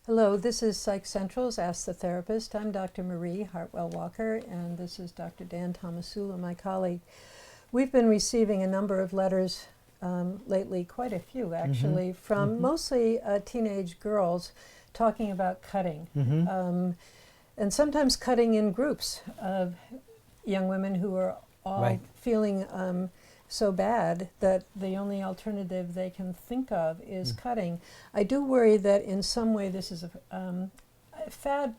Hello, this is Psych Central's Ask the Therapist. I'm Dr. Marie Hartwell-Walker, and this is Dr. Dan Tomasulo, my colleague. We've been receiving a number of letters lately, quite a few actually, from mostly teenage girls talking about cutting. And sometimes cutting in groups of young women who are all feeling so bad that the only alternative they can think of is cutting. I do worry that in some way this is a fad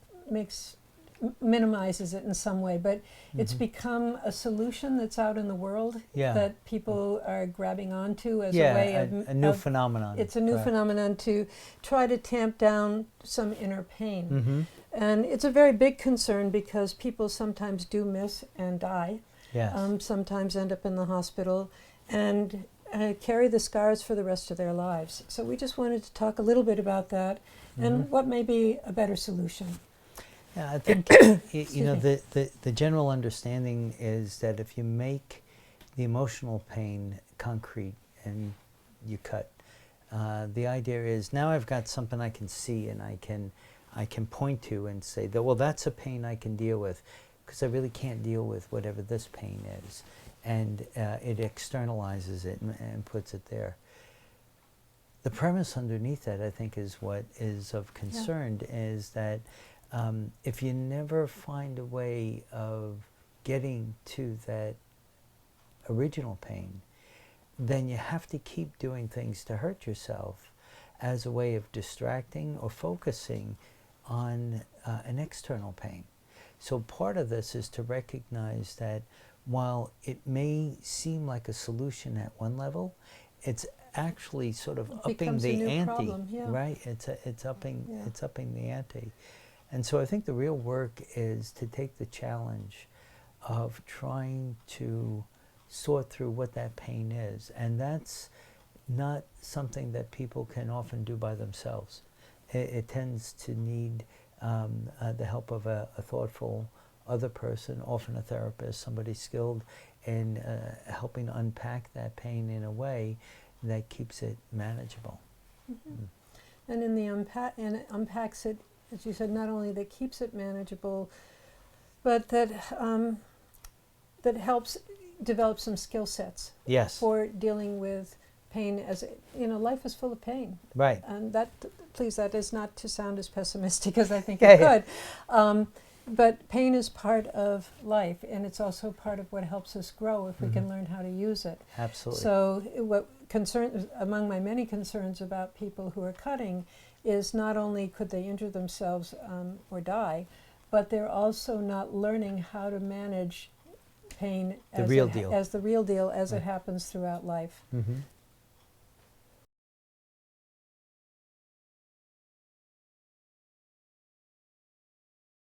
minimizes it in some way, but it's become a solution that's out in the world that people are grabbing onto as a way of a new phenomenon. It's a new phenomenon to try to tamp down some inner pain. And it's a very big concern because people sometimes do miss and die. Sometimes end up in the hospital and carry the scars for the rest of their lives. So we just wanted to talk a little bit about that and what may be a better solution. Yeah, I think you know the general understanding is that if you make the emotional pain concrete and you cut, the idea is now I've got something I can see and I can point to and say that, well, that's a pain I can deal with, because I really can't deal with whatever this pain is, and it externalizes it and puts it there. The premise underneath that, I think, is what is of concern, is that if you never find a way of getting to that original pain, then you have to keep doing things to hurt yourself as a way of distracting or focusing on an external pain. So part of this is to recognize that while it may seem like a solution at one level, it's actually sort of upping the ante, right? It's upping the ante. And so I think the real work is to take the challenge of trying to sort through what that pain is. And that's not something that people can often do by themselves. It tends to need the help of a thoughtful other person, often a therapist, somebody skilled in helping unpack that pain in a way that keeps it manageable. And in the it unpacks it, as you said, not only that keeps it manageable, but that that helps develop some skill sets for dealing with pain. As life is full of pain, and that, please, that is not to sound as pessimistic as I think it could, but pain is part of life, and it's also part of what helps us grow if we can learn how to use it. Absolutely. So what among my many concerns about people who are cutting is not only could they injure themselves or die, but they're also not learning how to manage pain as the real deal as it happens throughout life.